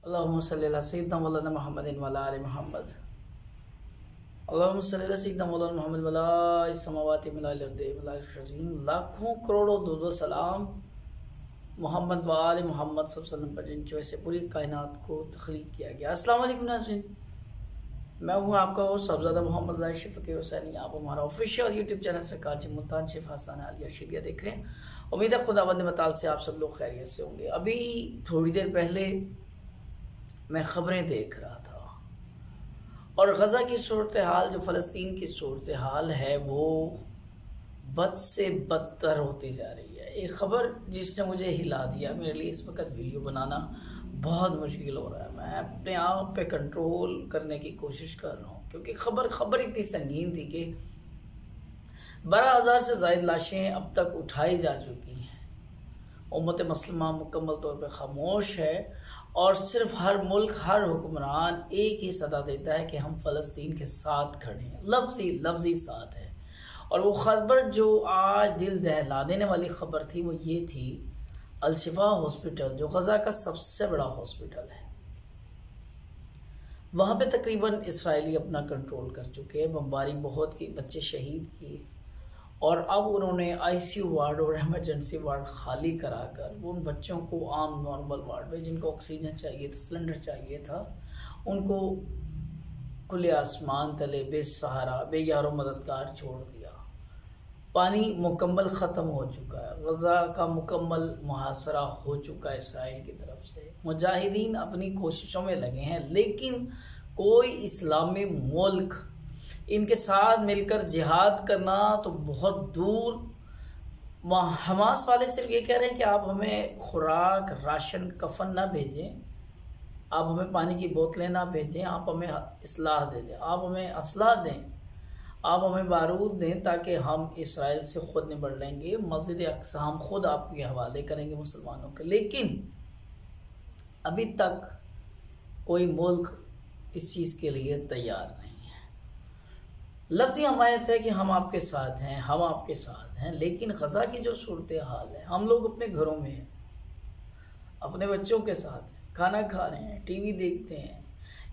अल्लाहुम्मा सल्ली अला सय्यिदना मौलाना मुहम्मदिन व अला आलि मुहम्मद। अल्लाहुम्मा सल्ली अला सय्यिदना मौलाना मुहम्मद व अला समावाति मिनल अर्दि व अला अज़ीम। लाखों करोड़ों दो सलाम मोहम्मद व आलि मोहम्मद सल्लल्लाहु अलैहि वसल्लम पर, जिनकी वजह से पूरी कायनात को तख्लीक किया गया। अस्सलाम वालेकुम नाज़रीन, मैं हूँ आपका होस्ट साहबजादा मोहम्मद ज़ाहिद शफ़ीक़ हुसैनी। आप हमारा ऑफिशियल यूट्यूब चैनल सरकार जी मुल्तान शेफ़ आसाना आलिया शिलिया देख रहे हैं। उम्मीद है खुदावंद मताल से आप सब लोग खैरियत से होंगे। अभी थोड़ी देर पहले मैं ख़बरें देख रहा था और गज़ा की सूरत हाल, जो फ़लस्तीन की सूरत हाल है, वो बद से बदतर होती जा रही है। एक ख़बर जिसने मुझे हिला दिया, मेरे लिए इस वक्त वीडियो बनाना बहुत मुश्किल हो रहा है। मैं अपने आप पे कंट्रोल करने की कोशिश कर रहा हूँ, क्योंकि खबर इतनी संगीन थी कि 12,000 से ज़ायद लाशें अब तक उठाई जा चुकी हैं। उम्मत मुस्लिमा मुकम्मल तौर पे खामोश है और सिर्फ हर मुल्क, हर हुक्मरान एक ही सदा देता है कि हम फ़लस्तीन के साथ खड़े हैं, लफ्ज़ी साथ है। और वो खबर जो आज दिल दहला देने वाली ख़बर थी वो ये थी, अल-शिफा हॉस्पिटल जो गज़ा का सबसे बड़ा हॉस्पिटल है, वहाँ पे तकरीबन इसराइली अपना कंट्रोल कर चुके हैं। बमबारी बहुत की, बच्चे शहीद किए और अब उन्होंने आईसीयू वार्ड और इमरजेंसी वार्ड खाली कराकर उन बच्चों को आम नॉर्मल वार्ड में, जिनको ऑक्सीजन चाहिए था, सिलेंडर चाहिए था, उनको खुले आसमान तले बेसहारा बेयारो मददगार छोड़ दिया। पानी मुकम्मल ख़त्म हो चुका है, गज़ा का मुकम्मल मुहासरा हो चुका है इसराइल की तरफ से। मुजाहिदीन अपनी कोशिशों में लगे हैं, लेकिन कोई इस्लामी मुल्क इनके साथ मिलकर जिहाद करना तो बहुत दूर। हमास वाले सिर्फ ये कह रहे हैं कि आप हमें खुराक, राशन, कफन ना भेजें, आप हमें पानी की बोतलें ना भेजें, आप हमें इस्लाह दे दें, आप हमें असलाह दें, आप हमें बारूद दें, ताकि हम इसराइल से ख़ुद निबट लेंगे, मस्जिद अक्सा हम खुद आपके हवाले करेंगे मुसलमानों के। लेकिन अभी तक कोई मुल्क इस चीज़ के लिए तैयार नहीं है। लफ्ज़ी हमायत है कि हम आपके साथ हैं, हम आपके साथ हैं, लेकिन गज़ा की जो सूरत हाल है, हम लोग अपने घरों में हैं, अपने बच्चों के साथ हैं, खाना खा रहे हैं, टीवी देखते हैं,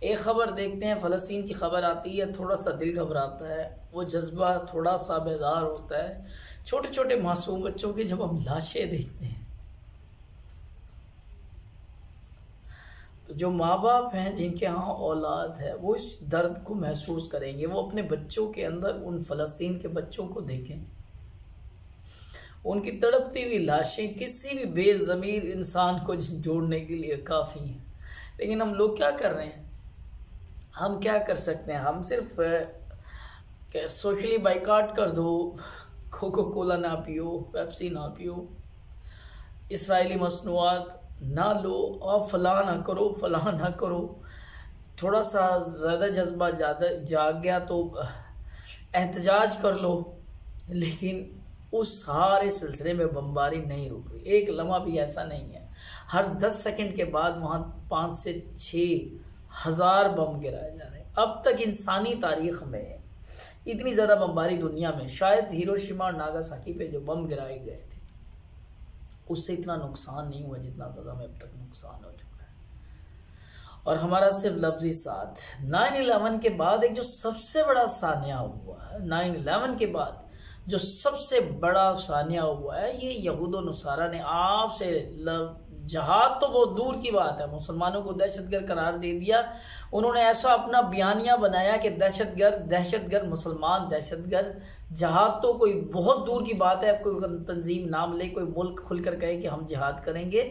एक ख़बर देखते हैं, फ़लस्तीन की ख़बर आती है, थोड़ा सा दिल घबराता है, वो जज्बा थोड़ा सा बेदार होता है। छोटे छोटे मासूम बच्चों की जब हम लाशें देखते हैं, तो जो माँ बाप हैं, जिनके यहाँ औलाद है, वो इस दर्द को महसूस करेंगे। वो अपने बच्चों के अंदर उन फ़लस्तीन के बच्चों को देखें, उनकी तड़पती हुई लाशें किसी भी बेज़मीर इंसान को जोड़ने के लिए काफ़ी हैं। लेकिन हम लोग क्या कर रहे हैं, हम क्या कर सकते हैं? हम सिर्फ सोशली बाइकाट कर दो, कोको कोला ना पियो, पेप्सी ना पियो, इसराइली मसनूआत ना लो, और फलां ना करो, फलां ना करो। थोड़ा सा ज़्यादा जज्बा ज़्यादा जाग गया तो एहतजाज कर लो, लेकिन उस सारे सिलसिले में बमबारी नहीं रुक रही। एक लम्हा भी ऐसा नहीं है, हर 10 सेकंड के बाद वहाँ 5 से 6 हज़ार बम गिराए जा रहे हैं। अब तक इंसानी तारीख में इतनी ज़्यादा बमबारी दुनिया में शायद हिरोशिमा और नागासाकी पे जो बम गिराए गए थे, उससे इतना नुकसान नहीं हुआ जितना गज़ा में अब तक नुकसान हो चुका है। और हमारा सिर्फ लफ्ज़ी साथ 9/11 के बाद एक जो सबसे बड़ा सानिया हुआ है, 9/11 के बाद जो सबसे बड़ा सानिया हुआ है, ये यहूद और नसारा ने आपसे जहाद तो वो दूर की बात है, मुसलमानों को दहशतगर्द करार दे दिया। उन्होंने ऐसा अपना बयानिया बनाया कि दहशतगर्द मुसलमान दहशतगर्द, जहाद तो कोई बहुत दूर की बात है। कोई तंजीम नाम ले, कोई मुल्क खुलकर कहे कि हम जिहाद करेंगे,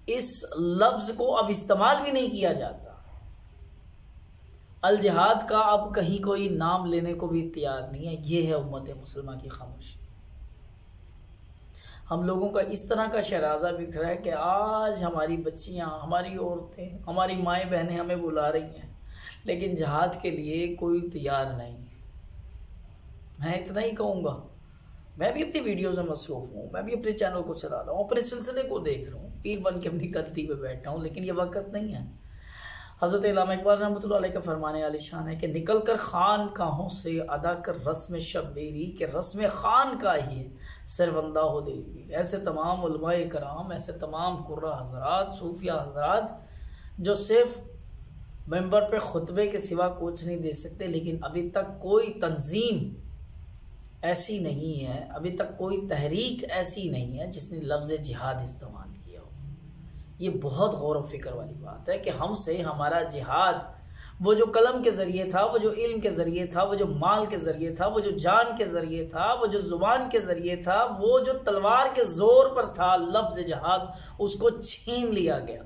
इस लफ्ज़ को अब इस्तेमाल भी नहीं किया जाता। अल जिहाद का अब कहीं कोई नाम लेने को भी तैयार नहीं है। ये है उम्मत मुसलमान की खामोशी। हम लोगों का इस तरह का शराजा बिखरा है कि आज हमारी बच्चियां, हमारी औरतें, हमारी माएँ बहनें हमें बुला रही हैं, लेकिन जिहाद के लिए कोई तैयार नहीं। मैं इतना ही कहूँगा, मैं भी अपनी वीडियोज़ में मसरूफ़ हूँ, मैं भी अपने चैनल को चला रहा हूँ, अपने सिलसिले को देख रहा हूँ, पीर बन के अपनी गद्दी पे बैठा हूँ, लेकिन ये वक्त नहीं है। हज़रत अल्लामा इकबाल रहमतुल्लाह अलैह का फरमाने वाली शान है कि निकल कर खान काहों से अदा कर रस्म शब्बीरी के रस्म खान का ही है सरवंदा हो दिलगीर। ऐसे तमाम उलमाए कराम, ऐसे तमाम कुर्रा हजरात, सूफिया हजरात जो सिर्फ मेंबर पे खुतबे के सिवा कुछ नहीं दे सकते, लेकिन अभी तक कोई तंजीम ऐसी नहीं है, अभी तक कोई तहरीक ऐसी नहीं है जिसने लफ्ज़ जिहाद इस्तेमाल किया हो। ये बहुत गौर व फिक्र वाली बात है कि हमसे हमारा जिहाद वो जो कलम के ज़रिए था, वो जो इल्म के ज़रिए था, वो जो माल के ज़रिए था, वो जो जान के ज़रिए था, वो जो ज़ुबान के ज़रिए था, वो जो तलवार के ज़ोर पर था, लफ्ज़ जिहाद उसको छीन लिया गया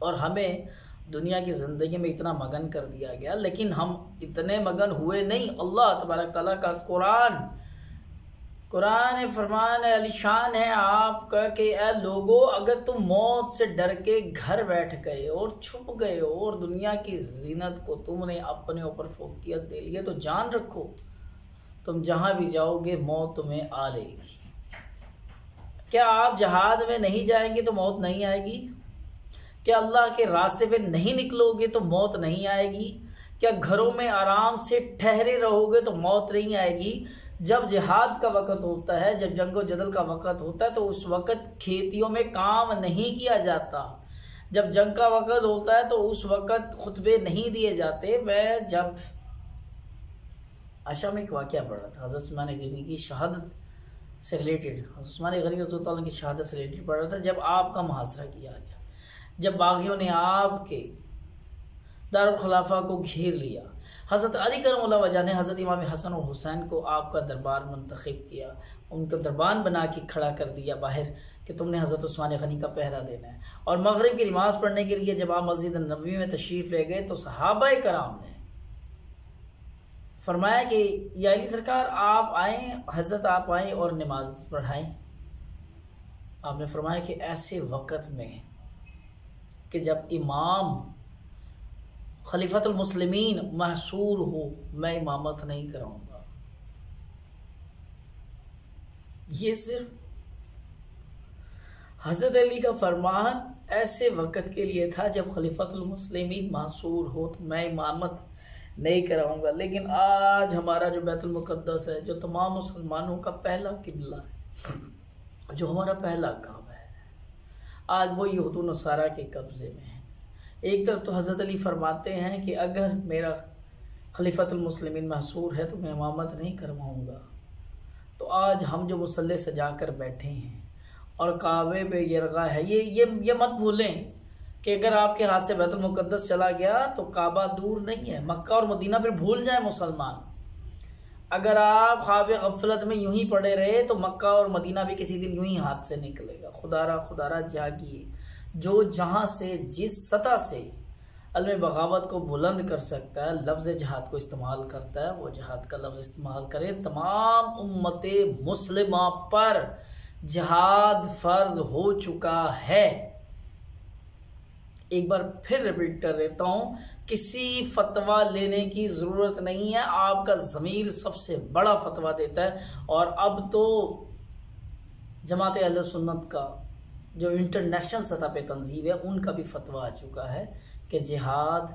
और हमें दुनिया की ज़िंदगी में इतना मगन कर दिया गया। लेकिन हम इतने मगन हुए नहीं। अल्लाह तबारक ताला का कुरान फरमान अलीशान है आपका कि ए लोगो, अगर तुम मौत से डर के घर बैठ गए और छुप गए हो और दुनिया की जीनत को तुमने अपने ऊपर फोकियत दे लिया, तो जान रखो तुम जहां भी जाओगे मौत तुम्हें आ लेगी। क्या आप जहाद में नहीं जाएंगे तो मौत नहीं आएगी? क्या अल्लाह के रास्ते पे नहीं निकलोगे तो मौत नहीं आएगी? क्या घरों में आराम से ठहरे रहोगे तो मौत नहीं आएगी? जब जिहाद का वक़्त होता है, जब जंगो जदल का वक़्त होता है, तो उस वक़्त खेतियों में काम नहीं किया जाता। जब जंग का वक़्त होता है तो उस वक़्त खुतबे नहीं दिए जाते। मैं जब आशा में एक वाक़या पढ़ रहा था, हज़रत उस्मान गनी की शहादत से रिलेटेड, हज़रत उस्मान गनी रज़ियल्लाहु ताला की शहादत से रिलेटेड पढ़ रहा था। जब आपका मुहासरा किया गया, जब बागियों ने आपके दारुल खिलाफा को घेर लिया, हज़रत अली करमुल्लाह वजह ने हज़रत इमाम हसन और हुसैन को आपका दरबार मुंतखब किया, उनको दरबान बना के खड़ा कर दिया बाहर कि तुमने हज़रत उस्मान गनी का पहरा देना है। और मगरिब की नमाज़ पढ़ने के लिए जब आप मस्जिद नबवी में तशरीफ़ ले गए तो सहाबा कराम ने फरमाया कि या अली सरकार आप आएँ, हज़रत आप आएँ और नमाज पढ़ाएँ। आपने फरमाया कि ऐसे वक़्त में कि जब इमाम खलीफतुल मुस्लिमीन महसूर हो, मैं इमामत नहीं कराऊंगा। ये सिर्फ हज़रत अली का फरमान ऐसे वक़्त के लिए था जब खलीफतुल मुस्लिमीन महसूर हो तो मैं इमामत नहीं कराऊंगा। लेकिन आज हमारा जो बैतुल मुक़द्दस है, जो तमाम मुसलमानों का पहला किबला है, जो हमारा पहला काबा है, आज वो यहूद व नसारा के कब्ज़े में है। एक तरफ तो हज़रत अली फरमाते हैं कि अगर मेरा खलीफतुल मुस्लिमीन महसूर है तो मैं इमामत नहीं करवाऊँगा। तो आज हम जो मुसल्ले सजा कर बैठे हैं और काबे पे यरगा है, ये मत भूलें कि अगर आपके हाथ से बैतुल मुक़द्दस चला गया तो काबा दूर नहीं है। मक्का और मदीना फिर भूल जाए मुसलमान। अगर आप ख्वाब गफलत में यूं ही पड़े रहे तो मक्का और मदीना भी किसी दिन यूं ही हाथ से निकलेगा। खुदारा जागिए। जो जहां से जिस सतह से अलम बगावत को बुलंद कर सकता है, लफ्ज़ जिहाद को इस्तेमाल करता है, वो जिहाद का लफ्ज़ इस्तेमाल करे। तमाम उम्मते मुस्लिमा पर जिहाद फ़र्ज हो चुका है। एक बार फिर रिपीट कर देता हूँ, किसी फतवा लेने की ज़रूरत नहीं है। आपका ज़मीर सबसे बड़ा फतवा देता है। और अब तो जमात अहले सुन्नत का जो इंटरनेशनल सतह पे तंजीम है, उनका भी फतवा आ चुका है कि जिहाद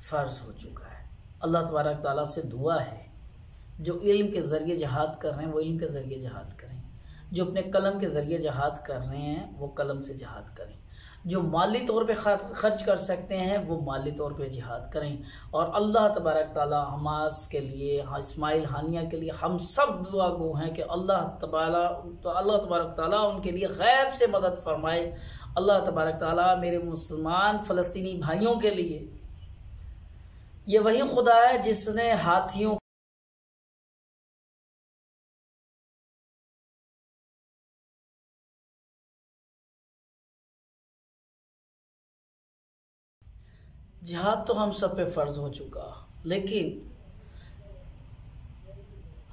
फ़र्ज हो चुका है। अल्लाह तबारक ताला से दुआ है, जो इल्म के ज़रिए जिहाद कर रहे हैं वो इल्म के ज़रिए जिहाद करें, जो अपने कलम के ज़रिए जिहाद कर रहे हैं वो कलम से जिहाद करें, जो माली तौर पे खर्च कर सकते हैं वो माली तौर पे जिहाद करें। और अल्लाह तबारक ताला हमास के लिए, इस्माइल हानिया के लिए हम सब दुआ गो हैं कि अल्लाह तबारक ताला उनके लिए गैब से मदद फरमाए। अल्लाह तबारक ताला मेरे मुसलमान फ़लस्तीनी भाइयों के लिए, ये वही खुदा है जिसने हाथियों जिहाद तो हम सब पे फ़र्ज हो चुका, लेकिन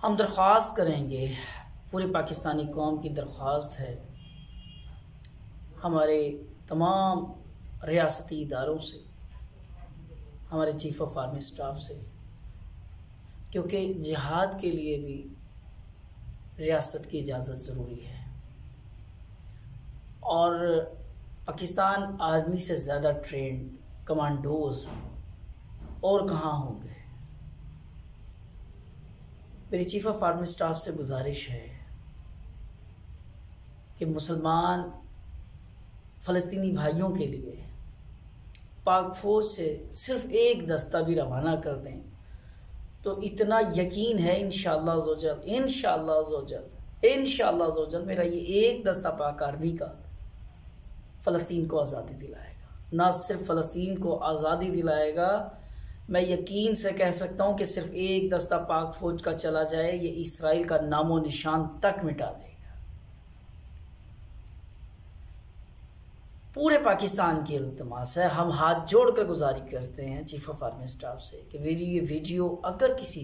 हम दरख्वास्त करेंगे, पूरी पाकिस्तानी कौम की दरख्वास्त है हमारे तमाम रियासती इदारों से, हमारे चीफ़ ऑफ आर्मी स्टाफ से, क्योंकि जिहाद के लिए भी रियासत की इजाज़त ज़रूरी है। और पाकिस्तान आर्मी से ज़्यादा ट्रेंड कमांडोज और कहाँ होंगे। मेरी चीफ ऑफ आर्मी स्टाफ से गुजारिश है कि मुसलमान फ़लस्तीनी भाइयों के लिए पाक फ़ौज से सिर्फ एक दस्ता भी रवाना कर दें तो इतना यकीन है इंशाअल्लाह ज़ोजल मेरा ये एक दस्ता पाक आर्मी का फ़लस्तीन को आज़ादी दिलाएगा। ना सिर्फ फ़लस्तीन को आज़ादी दिलाएगा, मैं यकीन से कह सकता हूँ कि सिर्फ एक दस्ता पाक फ़ौज का चला जाए ये इसराइल का नामो निशान तक मिटा देगा। पूरे पाकिस्तान की इल्तिमास है, हम हाथ जोड़कर गुजारिश करते हैं चीफ ऑफ आर्मी स्टाफ से कि ये वीडियो अगर किसी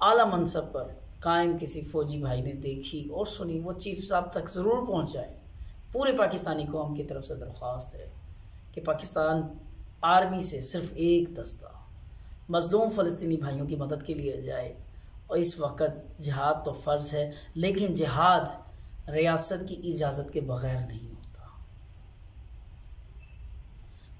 आला मनसब पर कायम किसी फ़ौजी भाई ने देखी और सुनी, वो चीफ साहब तक ज़रूर पहुँचाएँ। पूरे पाकिस्तानी कौम की तरफ से दरख्वास्त है कि पाकिस्तान आर्मी से सिर्फ एक दस्ता मज़लूम फ़लस्तीनी भाइयों की मदद के लिए जाए। और इस वक्त जिहाद तो फ़र्ज़ है, लेकिन जिहाद रियासत की इजाज़त के बग़ैर नहीं होता,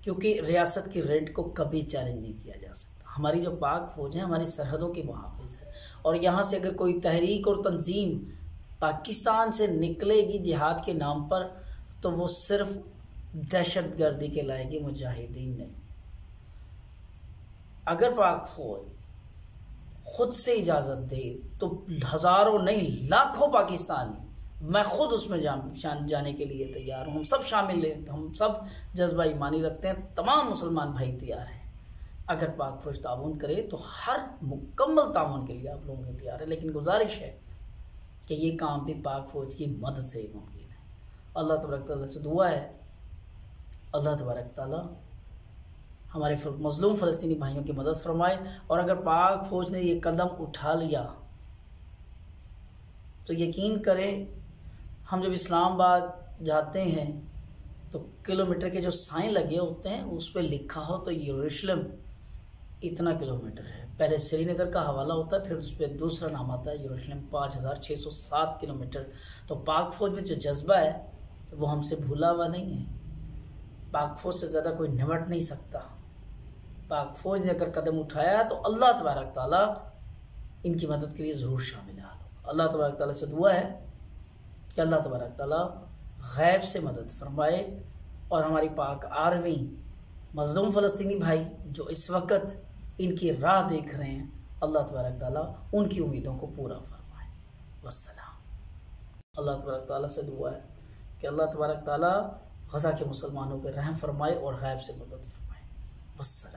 क्योंकि रियासत की रेंट को कभी चैलेंज नहीं किया जा सकता। हमारी जो पाक फ़ौज है हमारी सरहदों की मुहाफ़िज़ है, और यहाँ से अगर कोई तहरीक और तंजीम पाकिस्तान से निकलेगी जिहाद के नाम पर तो वो सिर्फ दहशत गर्दी के लाएगी, मुजाहिदीन नहीं। अगर पाक फ़ौज खुद से इजाज़त दे तो हज़ारों नहीं लाखों पाकिस्तानी, मैं खुद उसमें जाने के लिए तैयार हूँ। हम सब शामिल हैं, हम सब जज्बा ईमानी रखते हैं, तमाम मुसलमान भाई तैयार हैं। अगर पाक फ़ौज ताउन करे तो हर मुकम्मल ताउन के लिए आप लोगों के तैयार है, लेकिन गुजारिश है कि ये काम भी पाक फ़ौज की मदद से ही मुमकिन है। अल्लाह तबारक तआला से दुआ है, अल्लाह तबारक तआला हमारे मज़लूम फ़लस्तीनी भाइयों की मदद फरमाए। और अगर पाक फ़ौज ने ये कदम उठा लिया तो यकीन करें, हम जब इस्लामाबाद जाते हैं तो किलोमीटर के जो साइन लगे होते हैं उस पर लिखा हो तो यरूशलेम इतना किलोमीटर है। पहले श्रीनगर का हवाला होता है, फिर उस पर दूसरा नाम आता है यरूशलेम, 5607 किलोमीटर। तो पाक फ़ौज में जो जज्बा है वो हमसे भूला हुआ नहीं है। पाक फ़ौज से ज़्यादा कोई निमट नहीं सकता। पाक फ़ौज ने अगर कदम उठाया तो अल्लाह तबारक ताला इनकी मदद के लिए ज़रूर शामिल है। अल्लाह तबारक ताला से दुआ है कि अल्लाह तबारक ताला गैब से मदद फरमाए और हमारी पाक आर्मी मज़लूम फ़लस्तीनी भाई जो इस वक्त इनकी राह देख रहे हैं, अल्लाह तबारक ताला उनकी उम्मीदों को पूरा फरमाए। वस्सलाम। अल्लाह तबारक ताला से दुआ है कि अल्लाह तबारक ताला गज़ा के मुसलमानों पर रहम फरमाए और गैब से मदद फरमाए। वस्सलाम।